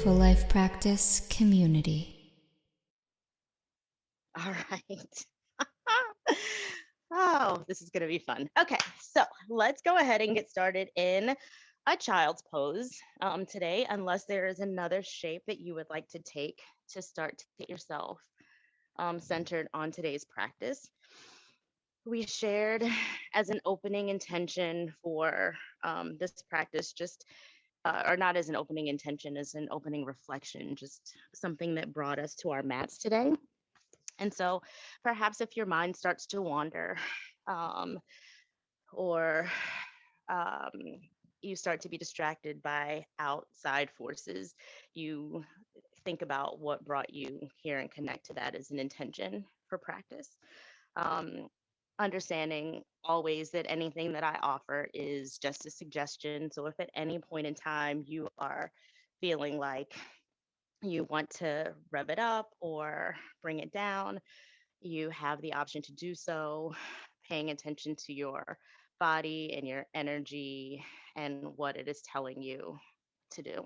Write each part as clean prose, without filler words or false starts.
Mindful Life Practice community. All right. Oh, this is going to be fun. Okay, so let's go ahead and get started in a child's pose today, unless there is another shape that you would like to take to start to get yourself centered on today's practice. We shared as an opening intention for this practice, or not as an opening intention, as an opening reflection, just something that brought us to our mats today. And so perhaps if your mind starts to wander, um, or um, you start to be distracted by outside forces, you think about what brought you here and connect to that as an intention for practice. Um, Understanding always that anything that I offer is just a suggestion. So if at any point in time you are feeling like you want to rev it up or bring it down, you have the option to do so, paying attention to your body and your energy and what it is telling you to do.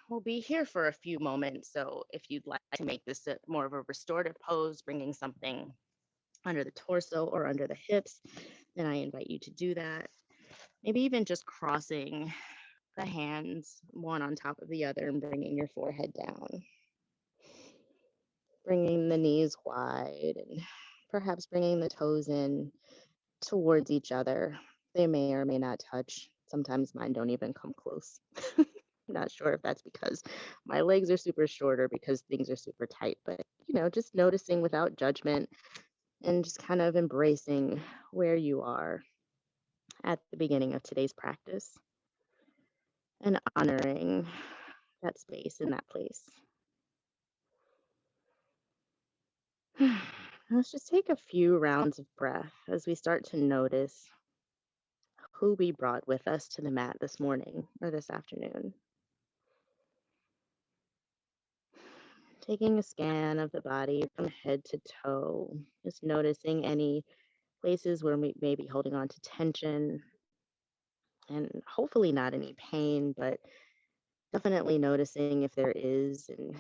We'll be here for a few moments. So if you'd like to make this more of a restorative pose, bringing something under the torso or under the hips, then I invite you to do that. Maybe even just crossing the hands one on top of the other and bringing your forehead down. Bringing the knees wide and perhaps bringing the toes in towards each other. They may or may not touch. Sometimes mine don't even come close. Not sure if that's because my legs are super short or because things are super tight, but just noticing without judgment and just kind of embracing where you are at the beginning of today's practice and honoring that space in that place. Let's just take a few rounds of breath as we start to notice who we brought with us to the mat this morning or this afternoon. Taking a scan of the body from head to toe, just noticing any places where we may be holding on to tension and hopefully not any pain, but definitely noticing if there is and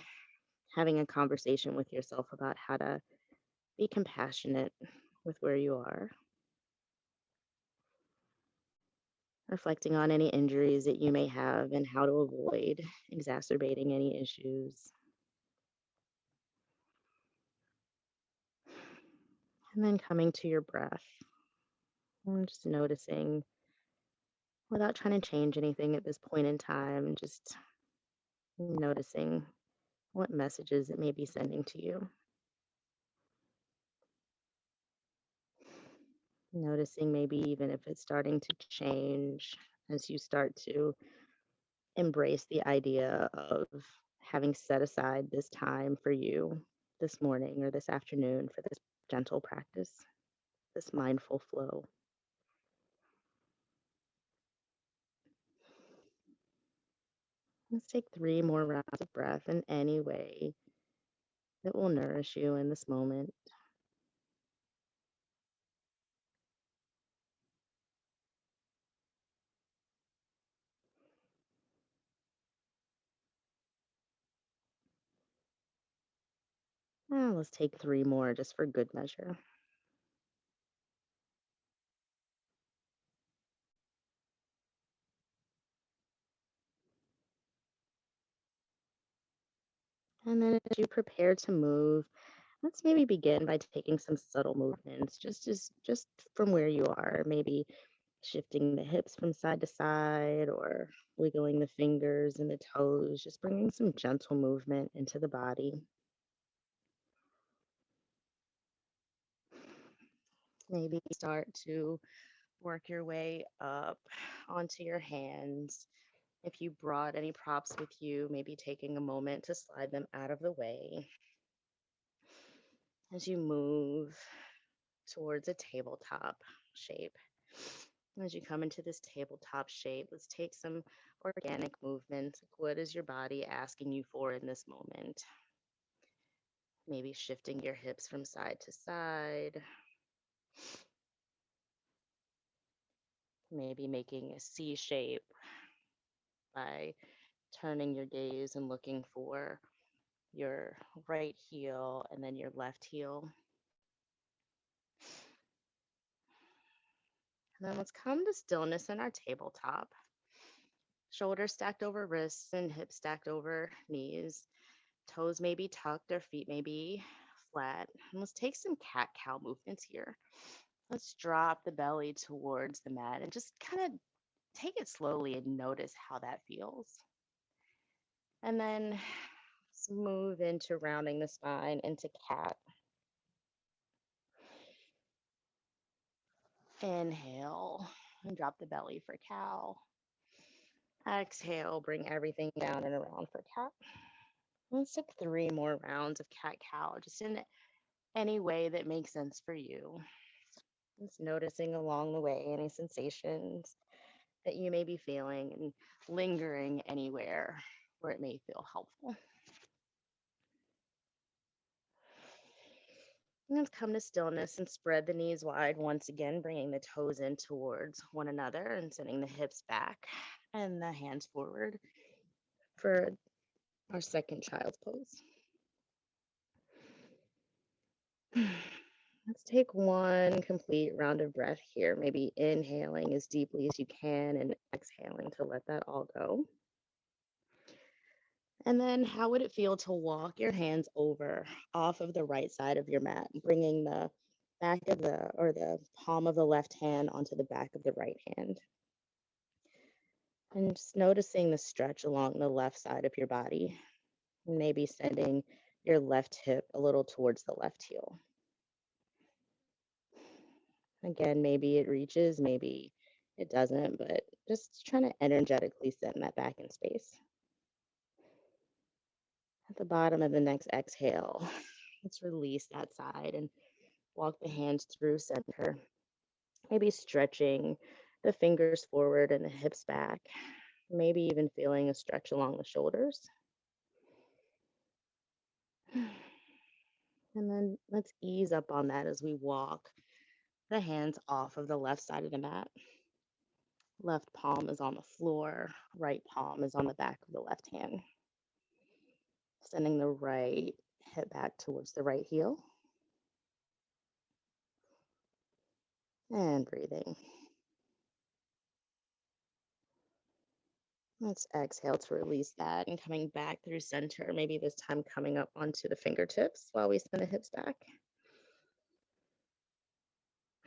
having a conversation with yourself about how to be compassionate with where you are. Reflecting on any injuries that you may have and how to avoid exacerbating any issues. And then coming to your breath and just noticing without trying to change anything at this point in time, just noticing what messages it may be sending to you. Noticing maybe even if it's starting to change as you start to embrace the idea of having set aside this time for you this morning or this afternoon for this gentle practice, this mindful flow. Let's take 3 more rounds of breath in any way that will nourish you in this moment. Let's take 3 more just for good measure. And then as you prepare to move, let's maybe begin by taking some subtle movements, just from where you are. Maybe shifting the hips from side to side or wiggling the fingers and the toes, just bringing some gentle movement into the body. Maybe start to work your way up onto your hands. If you brought any props with you, maybe taking a moment to slide them out of the way as you move towards a tabletop shape. As you come into this tabletop shape, let's take some organic movements. Like, what is your body asking you for in this moment? Maybe shifting your hips from side to side. Maybe making a C shape by turning your gaze and looking for your right heel and then your left heel. And then let's come to stillness in our tabletop. Shoulders stacked over wrists and hips stacked over knees. Toes may be tucked or feet may be flat. And let's take some cat cow movements here. Let's drop the belly towards the mat and just kind of take it slowly and notice how that feels. And then let's move into rounding the spine into cat. Inhale and drop the belly for cow. Exhale, bring everything down and around for cat. Let's take 3 more rounds of cat cow, just in any way that makes sense for you. Just noticing along the way any sensations that you may be feeling and lingering anywhere where it may feel helpful. And let's come to stillness and spread the knees wide once again, bringing the toes in towards one another and sending the hips back and the hands forward for our second child's pose. Let's take one complete round of breath here, maybe inhaling as deeply as you can and exhaling to let that all go. And then how would it feel to walk your hands over off of the right side of your mat, bringing the back of the palm of the left hand onto the back of the right hand. And just noticing the stretch along the left side of your body, maybe sending your left hip a little towards the left heel. Again, maybe it reaches, maybe it doesn't, but just trying to energetically send that back in space. At the bottom of the next exhale, let's release that side and walk the hands through center. Maybe stretching the fingers forward and the hips back. Maybe even feeling a stretch along the shoulders. And then let's ease up on that as we walk the hands off of the left side of the mat. Left palm is on the floor, right palm is on the back of the left hand. Sending the right hip back towards the right heel. And breathing. Let's exhale to release that and coming back through center, maybe this time coming up onto the fingertips while we send the hips back.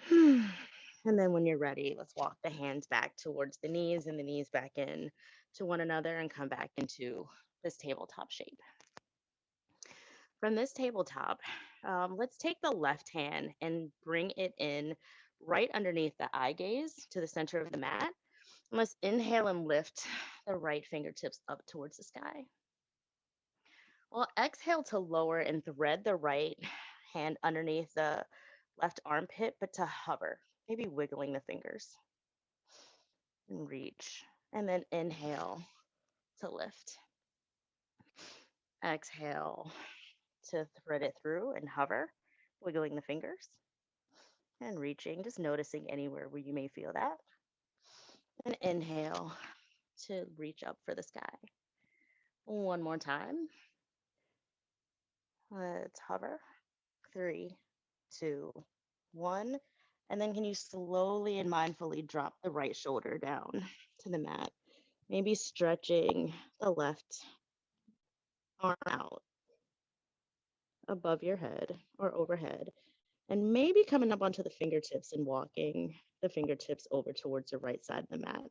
And then when you're ready, let's walk the hands back towards the knees and the knees back in to one another and come back into this tabletop shape. From this tabletop, let's take the left hand and bring it in right underneath the eye gaze to the center of the mat. And let's inhale and lift the right fingertips up towards the sky. Well, exhale to lower and thread the right hand underneath the left armpit, but to hover, maybe wiggling the fingers and reach. And then inhale to lift. Exhale to thread it through and hover, wiggling the fingers and reaching, just noticing anywhere where you may feel that. And inhale to reach up for the sky. One more time. Let's hover. 3, 2, 1. And then can you slowly and mindfully drop the right shoulder down to the mat? Maybe stretching the left arm out above your head or overhead. And maybe coming up onto the fingertips and walking the fingertips over towards the right side of the mat.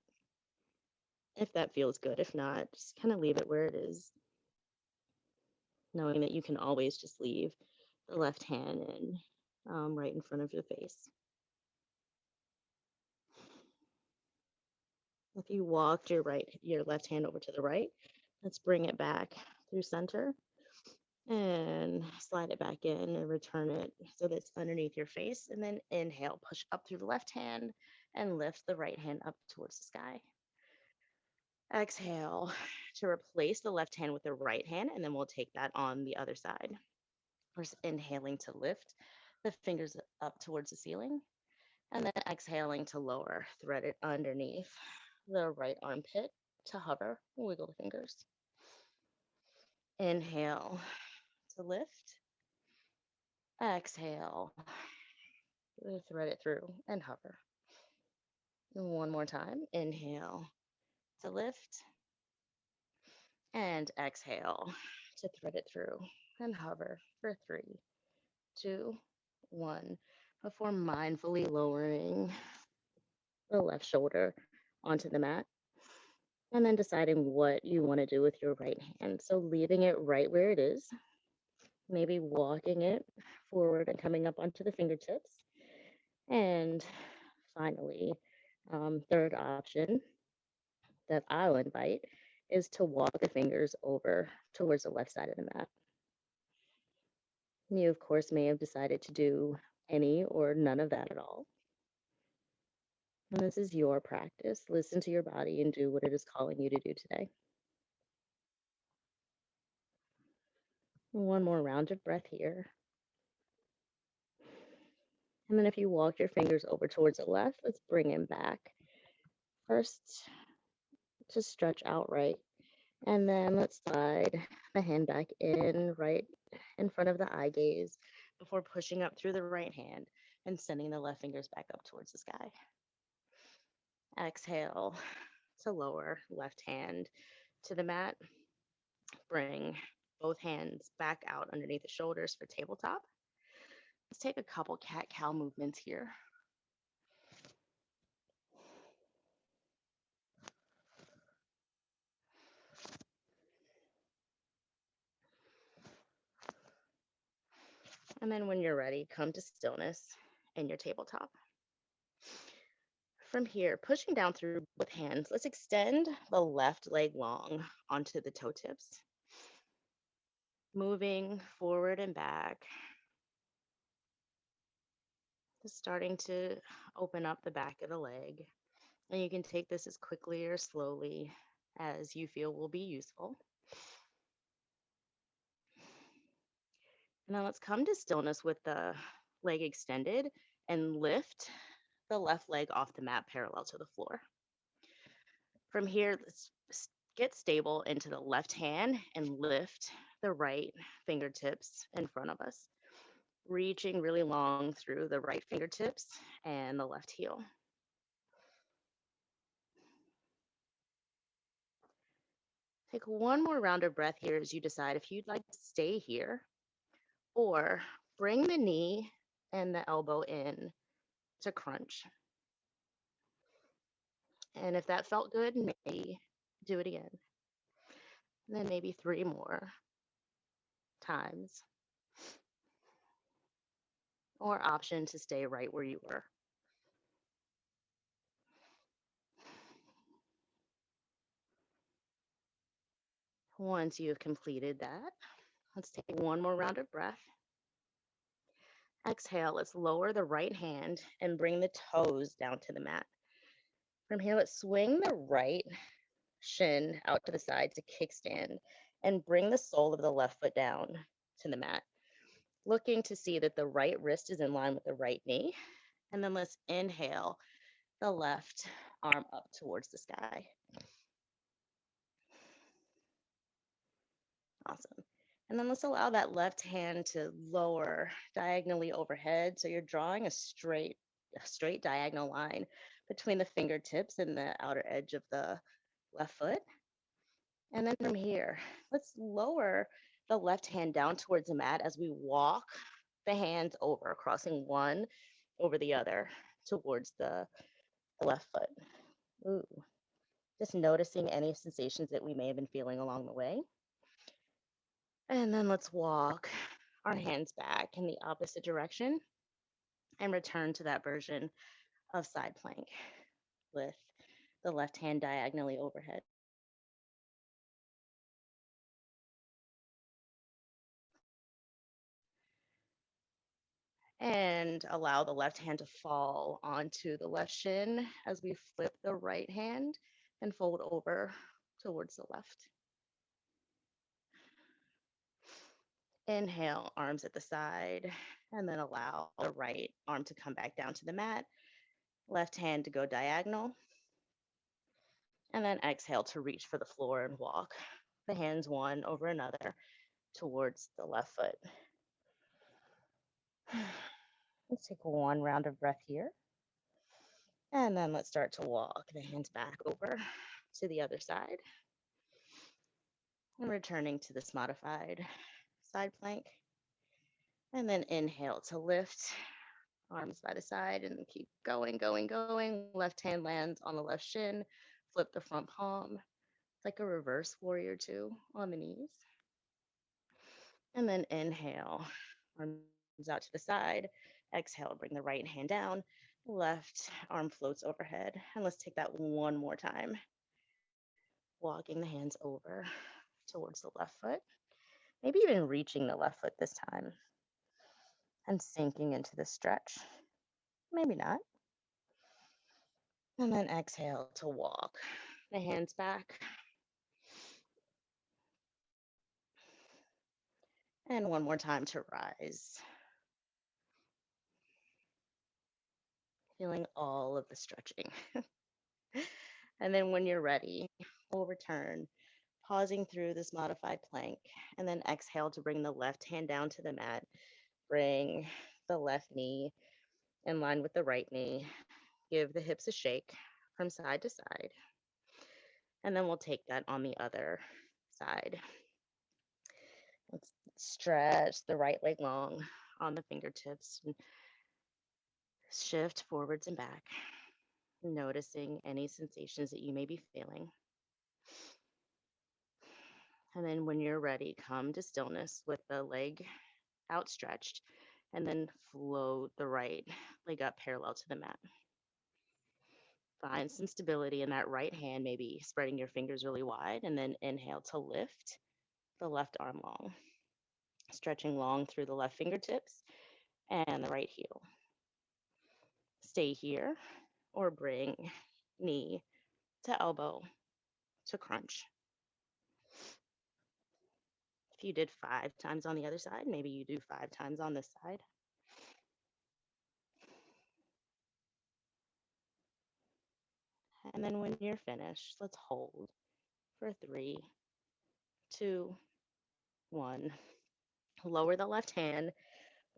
If that feels good. If not, just kind of leave it where it is, knowing that you can always just leave the left hand in right in front of your face. If you walked your left hand over to the right, let's bring it back through center and slide it back in and return it so that it's underneath your face. And then inhale, push up through the left hand and lift the right hand up towards the sky. Exhale to replace the left hand with the right hand, and then we'll take that on the other side. We're just inhaling to lift the fingers up towards the ceiling, and then exhaling to lower, thread it underneath the right armpit to hover. Wiggle the fingers. Inhale to lift. Exhale. Thread it through and hover. And one more time. Inhale to lift. And exhale to thread it through and hover for 3, 2, 1, before mindfully lowering the left shoulder onto the mat and then deciding what you want to do with your right hand. So leaving it right where it is, maybe walking it forward and coming up onto the fingertips. And finally, third option that I'll invite is to walk the fingers over towards the left side of the mat. You, of course, may have decided to do any or none of that at all. And this is your practice. Listen to your body and do what it is calling you to do today. One more round of breath here. And then if you walk your fingers over towards the left, let's bring them back. First, to stretch outright. And then let's slide the hand back in right in front of the eye gaze before pushing up through the right hand and sending the left fingers back up towards the sky. Exhale to lower left hand to the mat. Bring both hands back out underneath the shoulders for tabletop. Let's take a couple cat-cow movements here. And then when you're ready, come to stillness in your tabletop. From here, pushing down through both hands, let's extend the left leg long onto the toe tips. Moving forward and back. Just starting to open up the back of the leg. And you can take this as quickly or slowly as you feel will be useful. Now let's come to stillness with the leg extended and lift the left leg off the mat parallel to the floor. From here, let's get stable into the left hand and lift the right fingertips in front of us, reaching really long through the right fingertips and the left heel. Take one more round of breath here as you decide if you'd like to stay here or bring the knee and the elbow in to crunch. And if that felt good, maybe do it again. And then maybe 3 more times. Or option to stay right where you were. Once you have completed that, let's take one more round of breath. Exhale, let's lower the right hand and bring the toes down to the mat. From here, let's swing the right shin out to the side to kickstand and bring the sole of the left foot down to the mat. Looking to see that the right wrist is in line with the right knee. And then let's inhale the left arm up towards the sky. Awesome. And then let's allow that left hand to lower diagonally overhead. So you're drawing a straight diagonal line between the fingertips and the outer edge of the left foot. And then from here, let's lower the left hand down towards the mat as we walk the hands over, crossing one over the other towards the left foot. Ooh. Just noticing any sensations that we may have been feeling along the way. And then let's walk our hands back in the opposite direction and return to that version of side plank with the left hand diagonally overhead. And allow the left hand to fall onto the left shin as we flip the right hand and fold over towards the left. Inhale, arms at the side, and then allow the right arm to come back down to the mat, left hand to go diagonal, And then exhale to reach for the floor and walk the hands one over another towards the left foot. Let's take one round of breath here. And then let's start to walk the hands back over to the other side. And returning to this modified side plank. And then inhale to lift, arms by the side, and keep going, going, going. Left hand lands on the left shin, flip the front palm. It's like a reverse warrior two on the knees. And then inhale, arms out to the side. Exhale, bring the right hand down. Left arm floats overhead. And let's take that one more time. Walking the hands over towards the left foot. Maybe even reaching the left foot this time and sinking into the stretch. Maybe not. And then exhale to walk the hands back. And one more time to rise. Feeling all of the stretching. And then when you're ready, we'll return, pausing through this modified plank, and then exhale to bring the left hand down to the mat. Bring the left knee in line with the right knee. Give the hips a shake from side to side. And then we'll take that on the other side. Let's stretch the right leg long on the fingertips and shift forwards and back, noticing any sensations that you may be feeling. And then when you're ready, come to stillness with the leg outstretched, and then float the right leg up parallel to the mat. Find some stability in that right hand, maybe spreading your fingers really wide, and then inhale to lift the left arm long, stretching long through the left fingertips and the right heel. Stay here or bring knee to elbow to crunch. If you did 5 times on the other side, maybe you do 5 times on this side. And then when you're finished, let's hold for 3, 2, 1. Lower the left hand,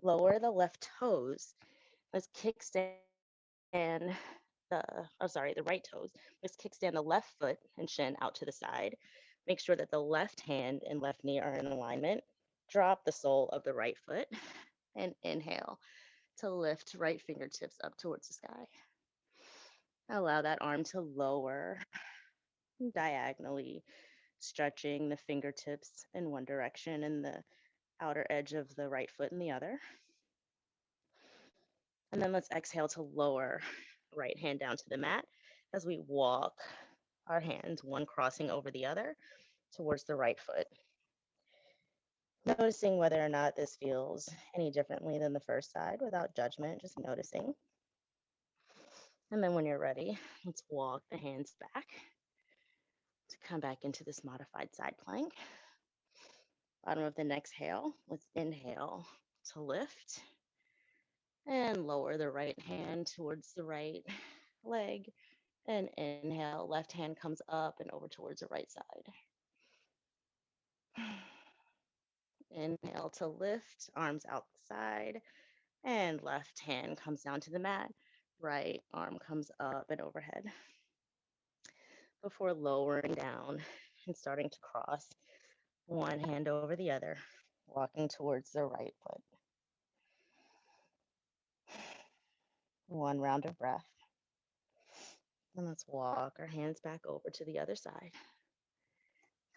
lower the left toes. Let's kickstand the right toes. Let's kickstand the left foot and shin out to the side. Make sure that the left hand and left knee are in alignment. Drop the sole of the right foot and inhale to lift right fingertips up towards the sky. Allow that arm to lower diagonally, stretching the fingertips in one direction and the outer edge of the right foot in the other. And then let's exhale to lower right hand down to the mat as we walk our hands, one crossing over the other towards the right foot. Noticing whether or not this feels any differently than the first side without judgment, just noticing. And then when you're ready, let's walk the hands back to come back into this modified side plank. Bottom of the next exhale, let's inhale to lift and lower the right hand towards the right leg. And inhale, left hand comes up and over towards the right side. Inhale to lift, arms out the side, and left hand comes down to the mat. Right arm comes up and overhead before lowering down and starting to cross one hand over the other, walking towards the right foot. One round of breath. And let's walk our hands back over to the other side.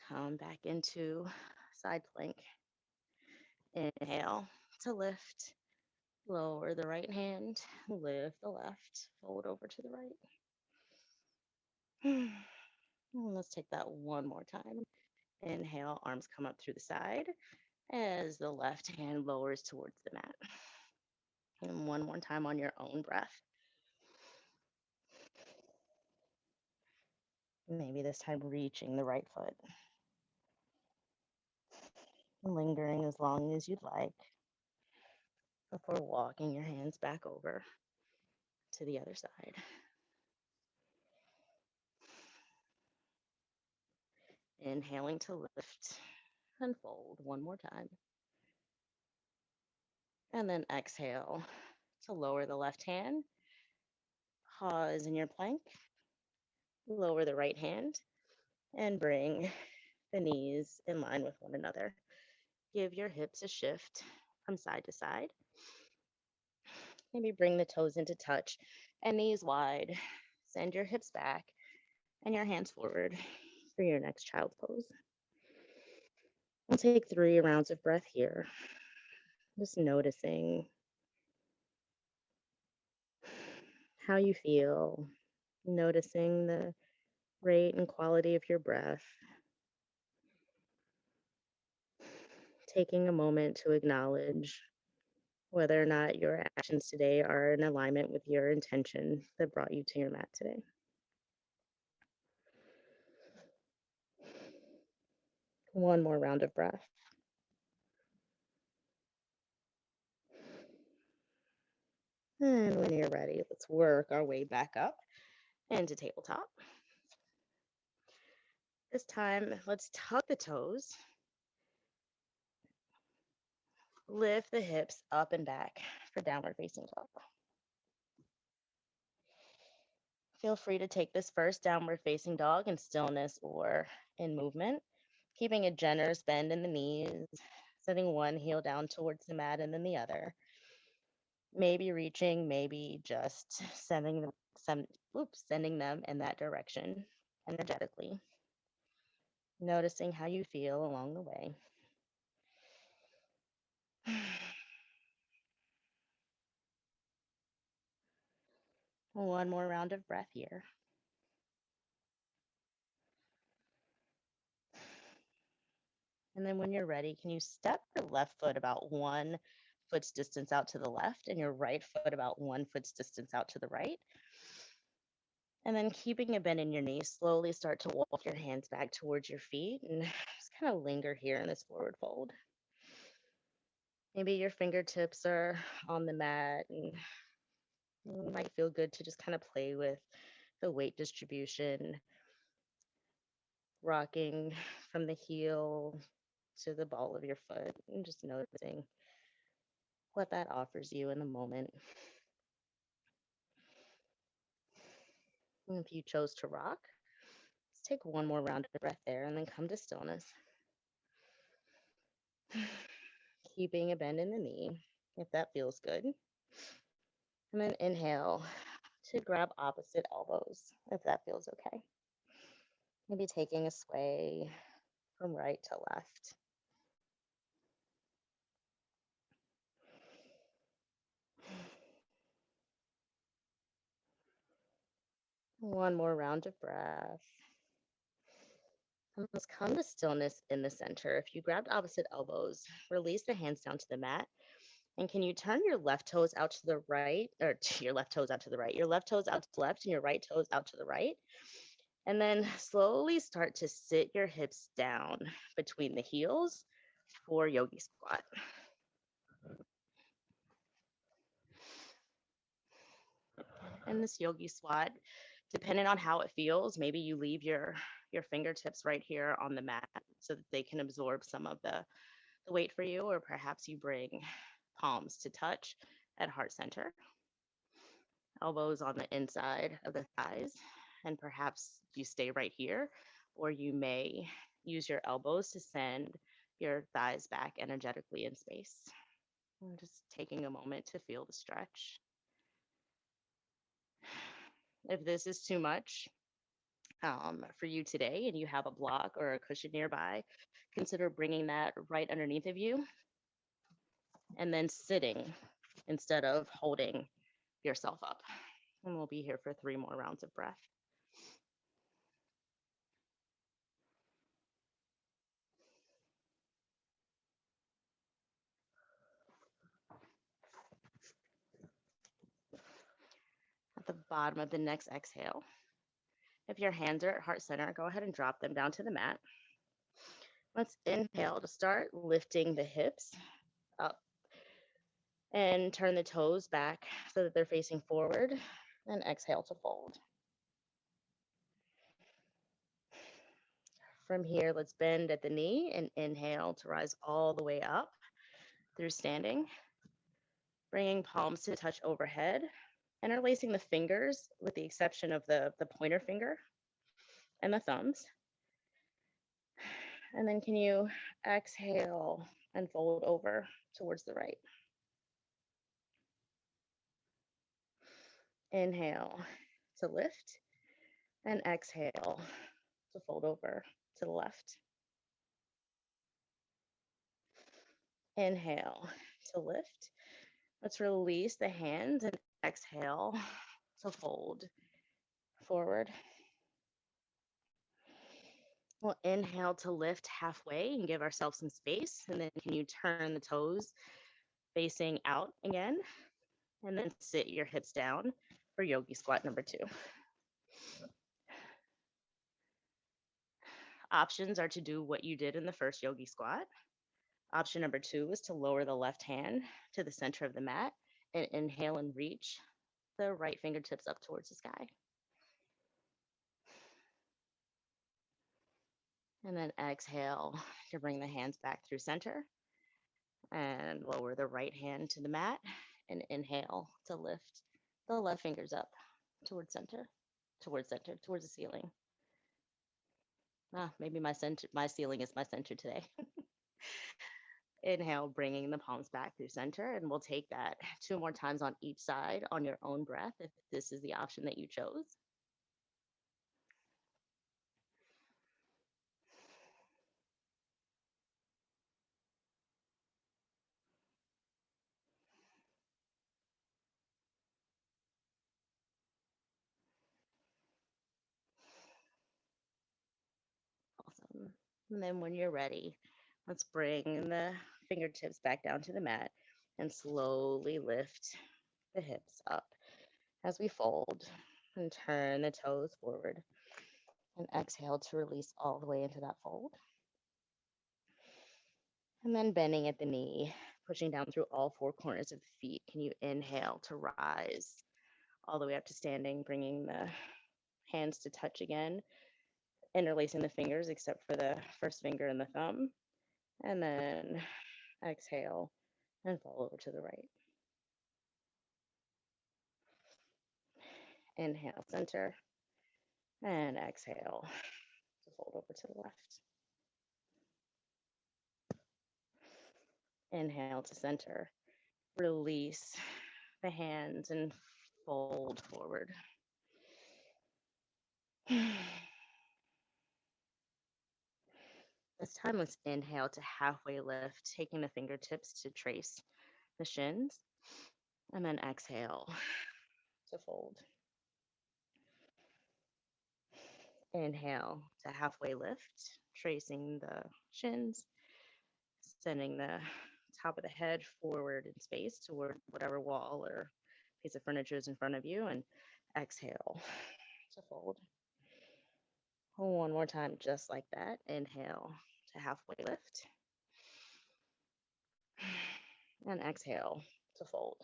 Come back into side plank. Inhale to lift. Lower the right hand, lift the left, fold over to the right. And let's take that one more time. Inhale, arms come up through the side as the left hand lowers towards the mat. And one more time on your own breath. Maybe this time reaching the right foot. Lingering as long as you'd like before walking your hands back over to the other side. Inhaling to lift and fold one more time. And then exhale to lower the left hand. Pause in your plank. Lower the right hand and bring the knees in line with one another. Give your hips a shift from side to side. Maybe bring the toes into touch and knees wide. Send your hips back and your hands forward for your next child's pose. We'll take 3 rounds of breath here. Just noticing how you feel, noticing the rate and quality of your breath, taking a moment to acknowledge whether or not your actions today are in alignment with your intention that brought you to your mat today. One more round of breath. And when you're ready, let's work our way back up into tabletop. This time, let's tuck the toes, lift the hips up and back for downward facing dog. Feel free to take this first downward facing dog in stillness or in movement, keeping a generous bend in the knees, setting one heel down towards the mat and then the other. Maybe reaching, maybe just sending them in that direction energetically. Noticing how you feel along the way. One more round of breath here. And then when you're ready, can you step your left foot about 1 foot's distance out to the left and your right foot about 1 foot's distance out to the right? And then keeping a bend in your knees, slowly start to walk your hands back towards your feet and just kind of linger here in this forward fold. Maybe your fingertips are on the mat and it might feel good to just kind of play with the weight distribution, rocking from the heel to the ball of your foot and just noticing what that offers you in the moment. And if you chose to rock, let's take one more round of breath there and then come to stillness. Keeping a bend in the knee, if that feels good. And then inhale to grab opposite elbows, if that feels okay. Maybe taking a sway from right to left. One more round of breath. And let's come to stillness in the center. If you grabbed opposite elbows, release the hands down to the mat. And can you turn your left toes out to the right, or your left toes out to the right, your left toes out to the left, and your right toes out to the right? And then slowly start to sit your hips down between the heels for yogi squat. And this yogi squat, depending on how it feels, maybe you leave your fingertips right here on the mat so that they can absorb some of the weight for you, or perhaps you bring palms to touch at heart center, elbows on the inside of the thighs, and perhaps you stay right here, or you may use your elbows to send your thighs back energetically in space. And just taking a moment to feel the stretch. If this is too much for you today and you have a block or a cushion nearby, consider bringing that right underneath of you and then sitting instead of holding yourself up. And we'll be here for 3 more rounds of breath. At the bottom of the next exhale, if your hands are at heart center, go ahead and drop them down to the mat. Let's inhale to start lifting the hips up and turn the toes back so that they're facing forward, and exhale to fold. From here, let's bend at the knee and inhale to rise all the way up through standing, bringing palms to touch overhead, interlacing the fingers with the exception of the pointer finger and the thumbs. And then can you exhale and fold over towards the right? Inhale to lift and exhale to fold over to the left. Inhale to lift. Let's release the hands and exhale to fold forward. We'll inhale to lift halfway and give ourselves some space. And then can you turn the toes facing out again? And then sit your hips down for yogi squat number 2. Options are to do what you did in the first yogi squat. Option number 2 is to lower the left hand to the center of the mat and inhale and reach the right fingertips up towards the sky. And then exhale to bring the hands back through center and lower the right hand to the mat and inhale to lift the left fingers up towards center, towards the ceiling. Maybe my ceiling is my center today. Inhale, bringing the palms back through center, and we'll take that 2 more times on each side on your own breath if this is the option that you chose. Awesome. And then when you're ready, let's bring the fingertips back down to the mat and slowly lift the hips up as we fold and turn the toes forward and exhale to release all the way into that fold. And then bending at the knee, pushing down through all 4 corners of the feet. Can you inhale to rise all the way up to standing, bringing the hands to touch again, interlacing the fingers except for the first finger and the thumb. And then exhale and fall over to the right. Inhale, center, and exhale to fold over to the left. Inhale to center, release the hands and fold forward. This time, let's inhale to halfway lift, taking the fingertips to trace the shins, and then exhale to fold. Inhale to halfway lift, tracing the shins, sending the top of the head forward in space toward whatever wall or piece of furniture is in front of you, and exhale to fold. One more time, just like that. Inhale to halfway lift, and exhale to fold.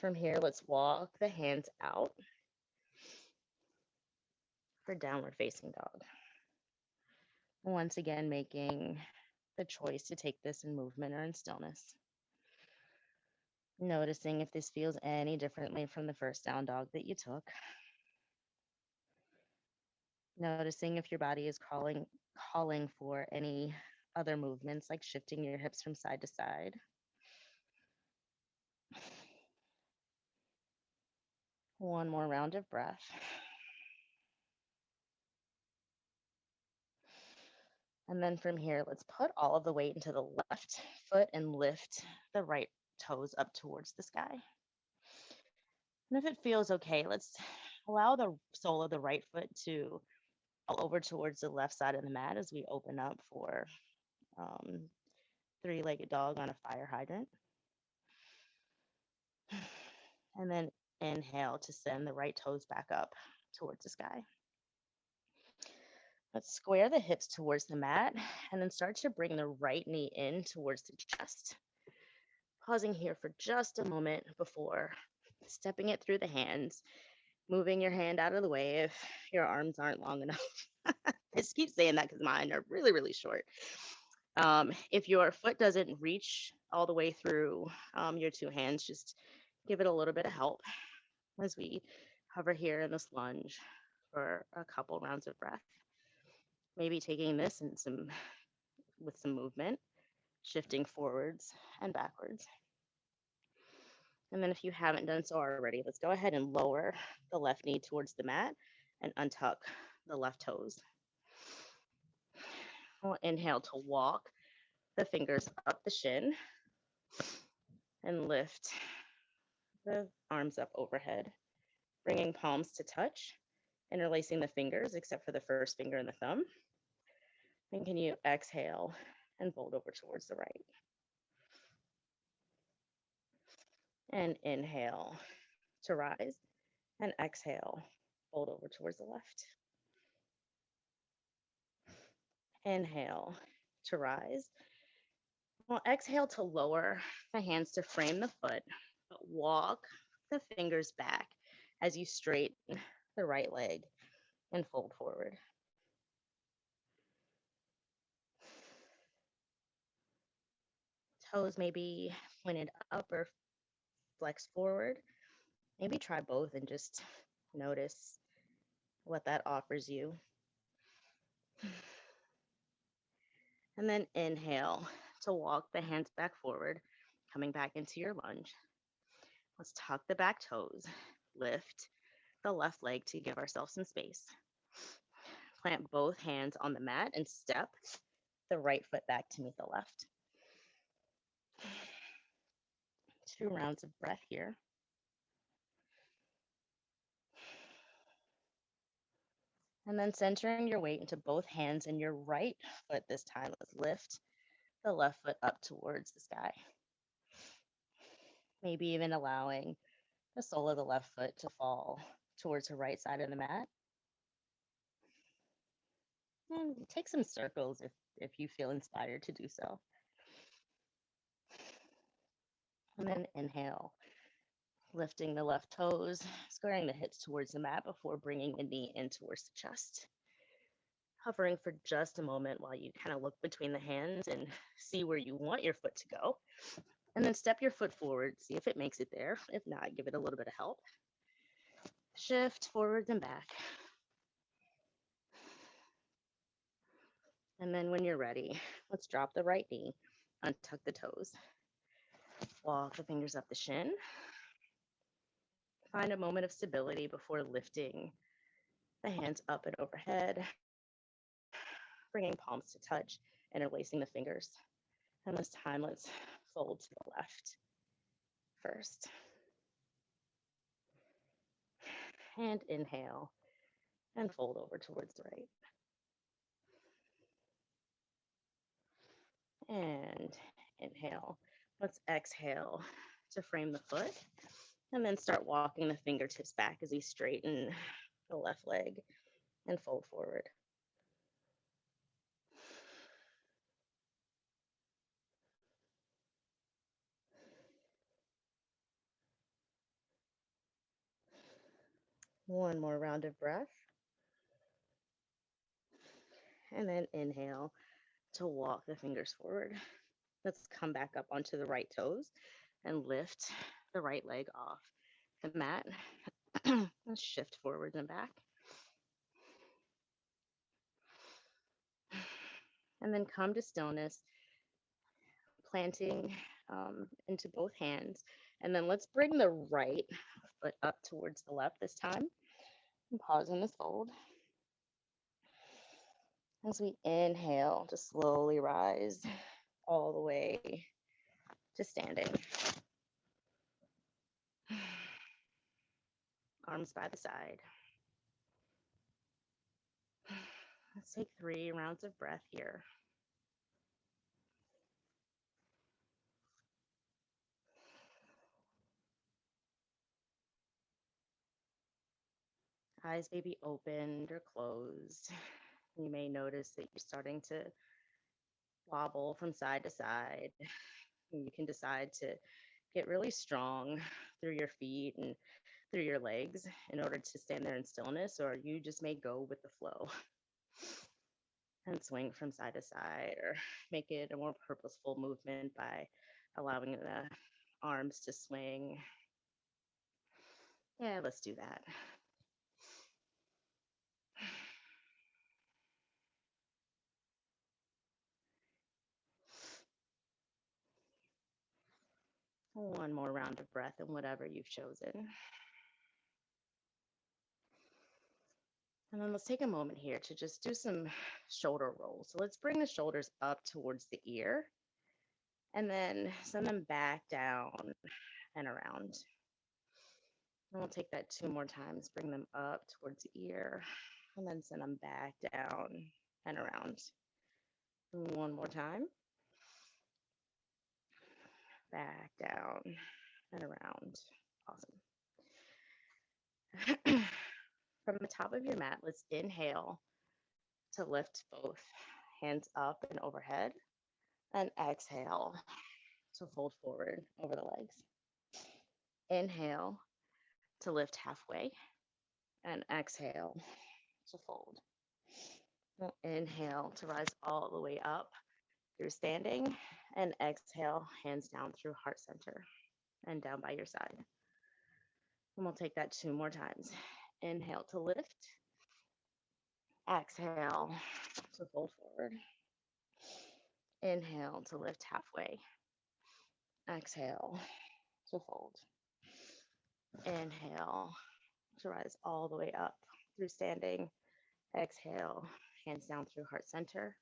From here, let's walk the hands out for downward facing dog. Once again, making the choice to take this in movement or in stillness. Noticing if this feels any differently from the first down dog that you took. Noticing if your body is calling for any other movements, like shifting your hips from side to side. One more round of breath. And then from here, let's put all of the weight into the left foot and lift the right toes up towards the sky. And if it feels okay, let's allow the sole of the right foot to fall over towards the left side of the mat as we open up for 3-legged dog on a fire hydrant. And then inhale to send the right toes back up towards the sky. Let's square the hips towards the mat and then start to bring the right knee in towards the chest. Pausing here for just a moment before stepping it through the hands, moving your hand out of the way if your arms aren't long enough. I just keep saying that because mine are really, really short. If your foot doesn't reach all the way through your two hands, just give it a little bit of help as we hover here in this lunge for a couple rounds of breath. Maybe taking this and some with some movement, shifting forwards and backwards. And then if you haven't done so already, let's go ahead and lower the left knee towards the mat and untuck the left toes. We'll inhale to walk the fingers up the shin and lift the arms up overhead, bringing palms to touch, interlacing the fingers except for the first finger and the thumb. And can you exhale and fold over towards the right? And inhale to rise and exhale, fold over towards the left. Inhale to rise. Well, exhale to lower the hands to frame the foot, but walk the fingers back as you straighten the right leg and fold forward. Toes may be pointed up or flexed forward. Maybe try both and just notice what that offers you. And then inhale to walk the hands back forward, coming back into your lunge. Let's tuck the back toes, lift the left leg to give ourselves some space. Plant both hands on the mat and step the right foot back to meet the left. 2 rounds of breath here. And then centering your weight into both hands and your right foot this time. Let's lift the left foot up towards the sky. Maybe even allowing the sole of the left foot to fall towards the right side of the mat. And take some circles if you feel inspired to do so. And then inhale, lifting the left toes, squaring the hips towards the mat before bringing the knee in towards the chest. Hovering for just a moment while you kind of look between the hands and see where you want your foot to go. And then step your foot forward, see if it makes it there. If not, give it a little bit of help. Shift forwards and back. And then when you're ready, let's drop the right knee, untuck the toes, walk the fingers up the shin. Find a moment of stability before lifting the hands up and overhead, bringing palms to touch, interlacing the fingers. And this time, let's fold to the left first. And inhale and fold over towards the right. And inhale. Let's exhale to frame the foot. And then start walking the fingertips back as you straighten the left leg and fold forward. One more round of breath. And then inhale to walk the fingers forward. Let's come back up onto the right toes and lift the right leg off the mat. Let's shift forwards and back. And then come to stillness, planting into both hands. And then let's bring the right foot up towards the left this time. And pause in this fold. As we inhale, just slowly rise all the way to standing. Arms by the side. Let's take 3 rounds of breath here. Eyes may be opened or closed. You may notice that you're starting to wobble from side to side. You can decide to get really strong through your feet and through your legs in order to stand there in stillness, or you just may go with the flow and swing from side to side, or make it a more purposeful movement by allowing the arms to swing. Yeah, let's do that. One more round of breath and whatever you've chosen. And then let's take a moment here to just do some shoulder rolls. So let's bring the shoulders up towards the ear and then send them back down and around. And we'll take that 2 more times. Bring them up towards the ear and then send them back down and around. 1 more time. Back down and around. Awesome. From the top of your mat, let's inhale to lift both hands up and overhead, and exhale to fold forward over the legs. Inhale to lift halfway, and exhale to fold. We'll inhale to rise all the way up through standing, and exhale, hands down through heart center and down by your side. And we'll take that 2 more times. Inhale to lift, exhale to fold forward. Inhale to lift halfway, exhale to fold. Inhale to rise all the way up through standing. Exhale, hands down through heart center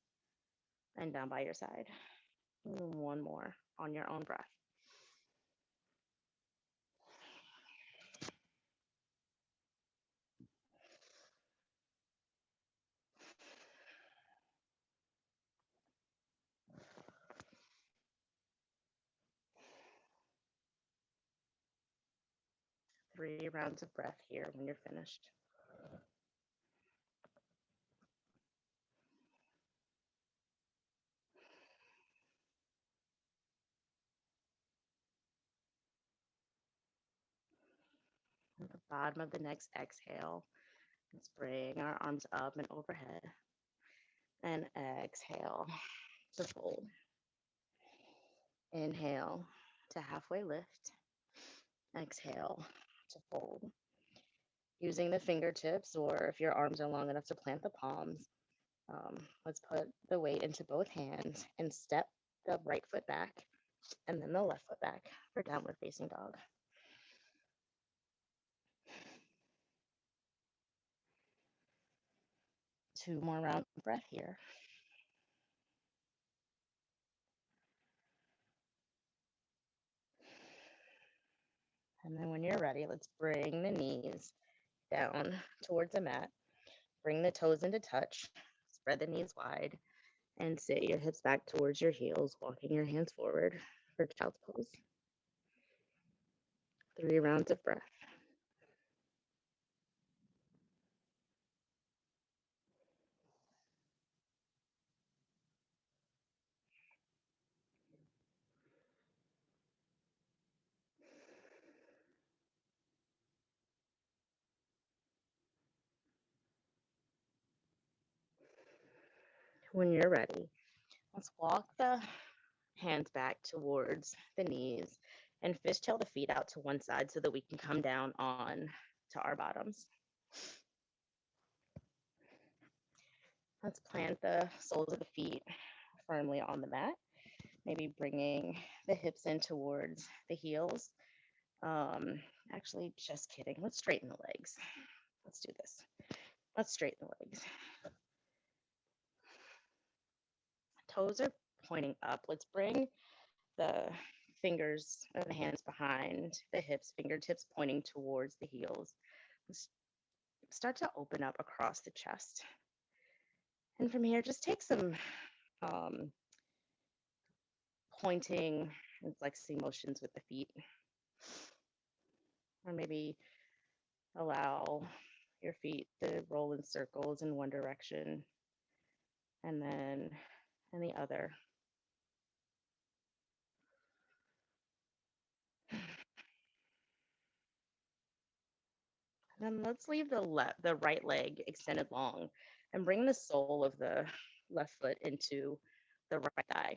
and down by your side. And 1 more on your own breath. Three rounds of breath here when you're finished. At the bottom of the next exhale, let's bring our arms up and overhead. And exhale to fold. Inhale to halfway lift. Exhale to fold. Using the fingertips, or if your arms are long enough to plant the palms, let's put the weight into both hands and step the right foot back and then the left foot back for downward facing dog. Two more rounds of breath here. And then when you're ready, let's bring the knees down towards the mat. Bring the toes into touch. Spread the knees wide and sit your hips back towards your heels, walking your hands forward for child's pose. 3 rounds of breath. When you're ready, let's walk the hands back towards the knees and fishtail the feet out to one side so that we can come down on to our bottoms. Let's plant the soles of the feet firmly on the mat, maybe bringing the hips in towards the heels. Actually, just kidding. Let's straighten the legs. Let's do this. Let's straighten the legs. Toes are pointing up. Let's bring the fingers of the hands behind the hips, fingertips pointing towards the heels. Let's start to open up across the chest. And from here, just take some pointing and flexing motions with the feet. Or maybe allow your feet to roll in circles in one direction and then in the other. And let's leave the right leg extended long and bring the sole of the left foot into the right thigh.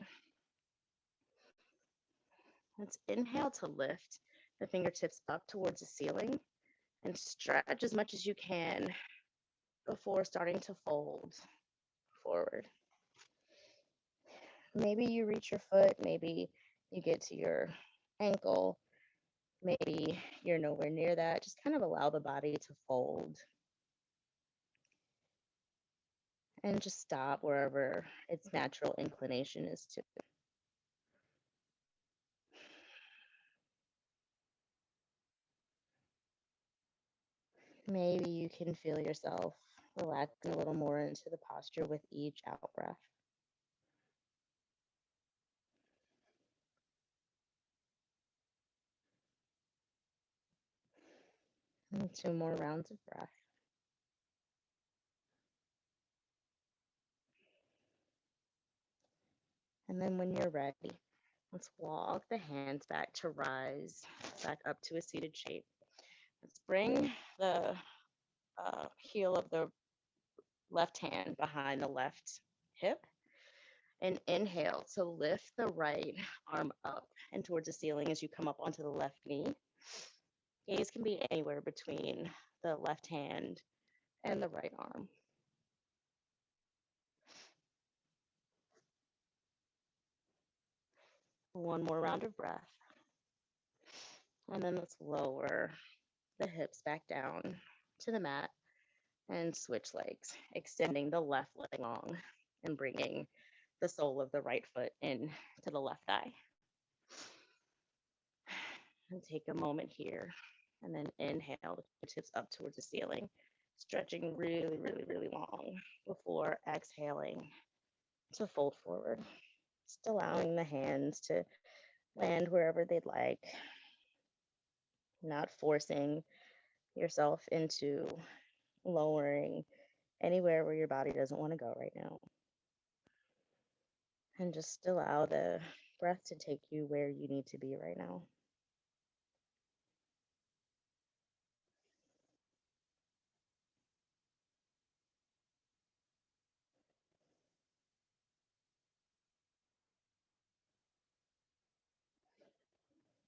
Let's inhale to lift the fingertips up towards the ceiling and stretch as much as you can before starting to fold forward. Maybe you reach your foot, maybe you get to your ankle, maybe you're nowhere near that. Just kind of allow the body to fold and just stop wherever its natural inclination is to. Maybe you can feel yourself relaxing a little more into the posture with each out breath. And 2 more rounds of breath. And then when you're ready, let's walk the hands back to rise back up to a seated shape. Let's bring the heel of the left hand behind the left hip and inhale to lift the right arm up and towards the ceiling as you come up onto the left knee. Gaze can be anywhere between the left hand and the right arm. One more round of breath. And then let's lower the hips back down to the mat and switch legs, extending the left leg long and bringing the sole of the right foot in to the left thigh. And take a moment here and then inhale the tips up towards the ceiling, stretching really, really, really long before exhaling to fold forward. Just allowing the hands to land wherever they'd like, not forcing yourself into lowering anywhere where your body doesn't want to go right now. And just allow the breath to take you where you need to be right now.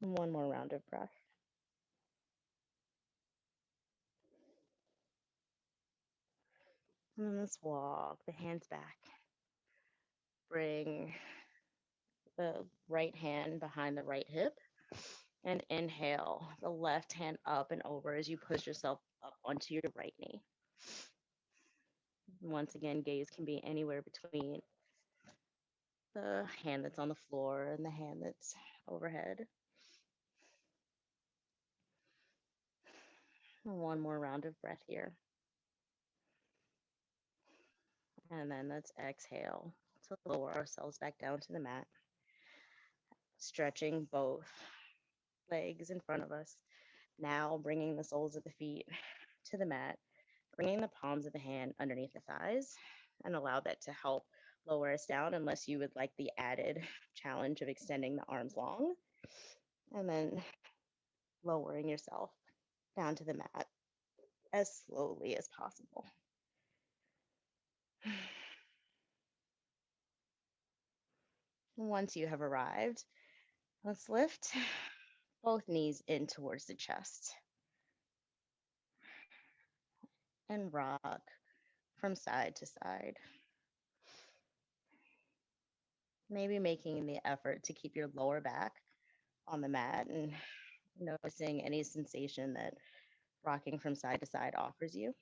One more round of breath. And then let's walk the hands back. Bring the right hand behind the right hip and inhale the left hand up and over as you push yourself up onto your right knee. Once again, gaze can be anywhere between the hand that's on the floor and the hand that's overhead. One more round of breath here. And then let's exhale to lower ourselves back down to the mat, stretching both legs in front of us. Now bringing the soles of the feet to the mat, bringing the palms of the hand underneath the thighs, and allow that to help lower us down unless you would like the added challenge of extending the arms long. And then lowering yourself down to the mat as slowly as possible. Once you have arrived, let's lift both knees in towards the chest and rock from side to side. Maybe making the effort to keep your lower back on the mat and noticing any sensation that rocking from side to side offers you.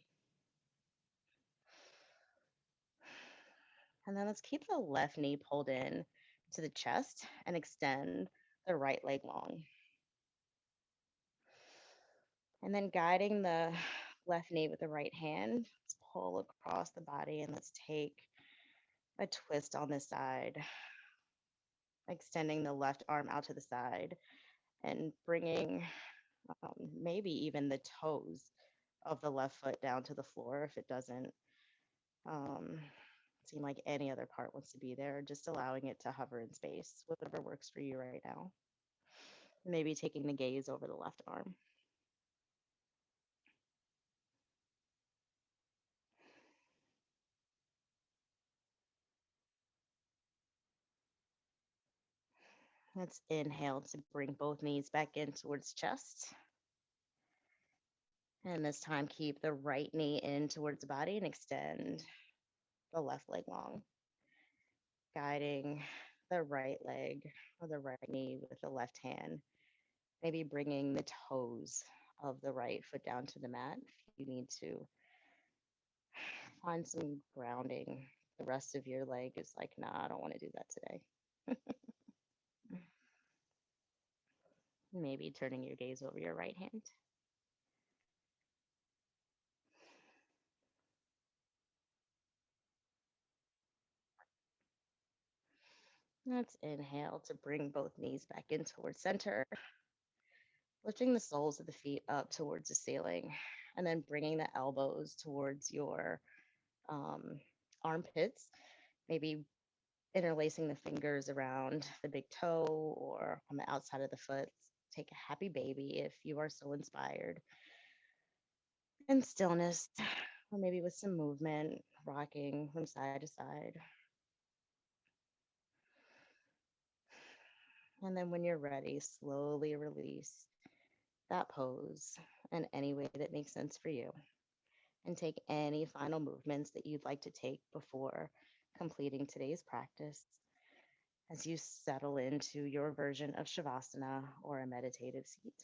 And then let's keep the left knee pulled in to the chest and extend the right leg long. And then guiding the left knee with the right hand, let's pull across the body and let's take a twist on this side, extending the left arm out to the side and bringing maybe even the toes of the left foot down to the floor if it doesn't seem like any other part wants to be there, just allowing it to hover in space, whatever works for you right now. Maybe taking the gaze over the left arm. Let's inhale to bring both knees back in towards chest. And this time, keep the right knee in towards the body and extend the left leg long, guiding the right leg or the right knee with the left hand. Maybe bringing the toes of the right foot down to the mat if you need to find some grounding. The rest of your leg is like, nah, I don't want to do that today. Maybe turning your gaze over your right hand. Let's inhale to bring both knees back in towards center, lifting the soles of the feet up towards the ceiling, and then bringing the elbows towards your um, armpits, maybe interlacing the fingers around the big toe or on the outside of the foot. Take a happy baby if you are so inspired. And stillness, or maybe with some movement, rocking from side to side. And then when you're ready, slowly release that pose in any way that makes sense for you. And take any final movements that you'd like to take before completing today's practice as you settle into your version of Shavasana or a meditative seat.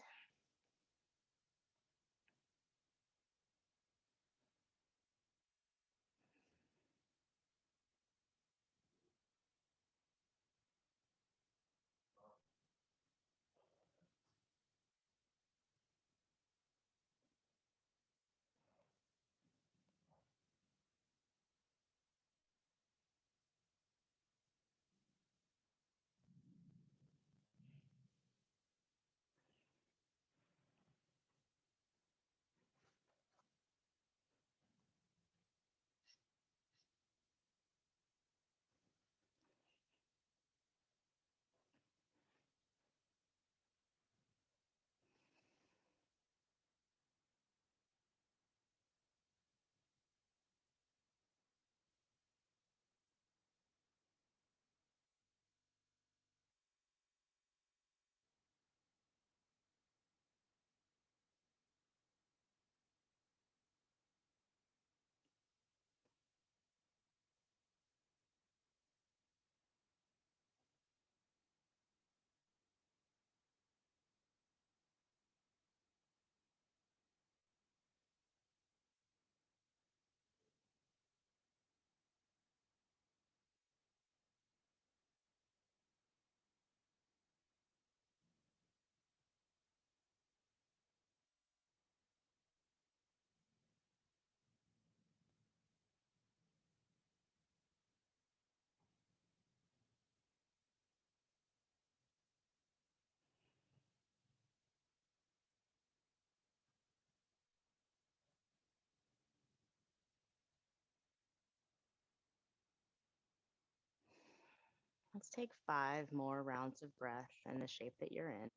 Let's take 5 more rounds of breath in the shape that you're in.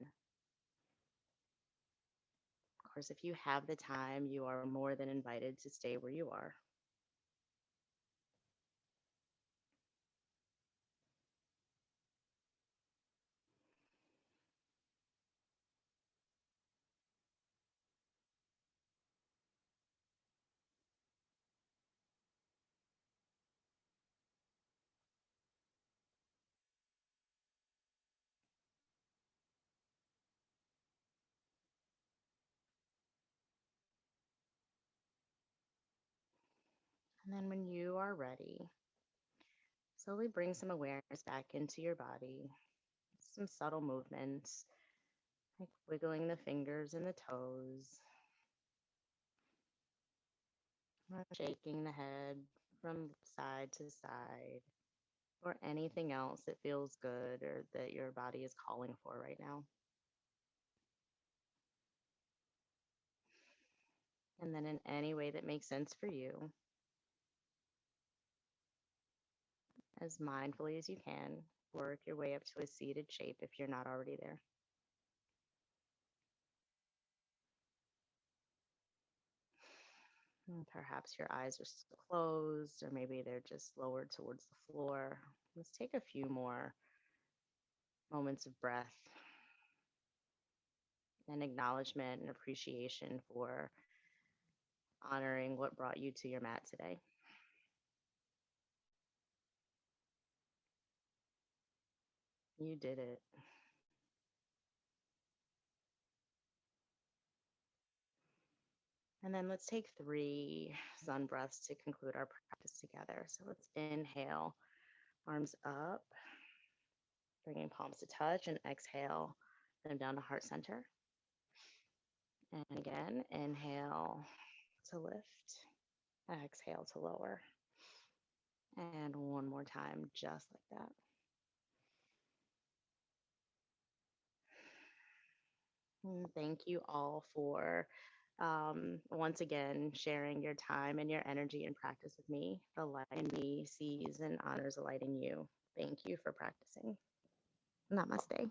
Of course, if you have the time, you are more than invited to stay where you are. And then when you are ready, slowly bring some awareness back into your body. Some subtle movements, like wiggling the fingers and the toes, or shaking the head from side to side, or anything else that feels good or that your body is calling for right now. And then, in any way that makes sense for you, as mindfully as you can, work your way up to a seated shape if you're not already there. And perhaps your eyes are still closed, or maybe they're just lowered towards the floor. Let's take a few more moments of breath and acknowledgement and appreciation for honoring what brought you to your mat today. You did it. And then let's take 3 sun breaths to conclude our practice together. So let's inhale, arms up, bringing palms to touch, and exhale them down to heart center. And again, inhale to lift, exhale to lower. And one more time, just like that. And thank you all for once again sharing your time and your energy and practice with me. The light in me sees and honors the light in you. Thank you for practicing. Namaste.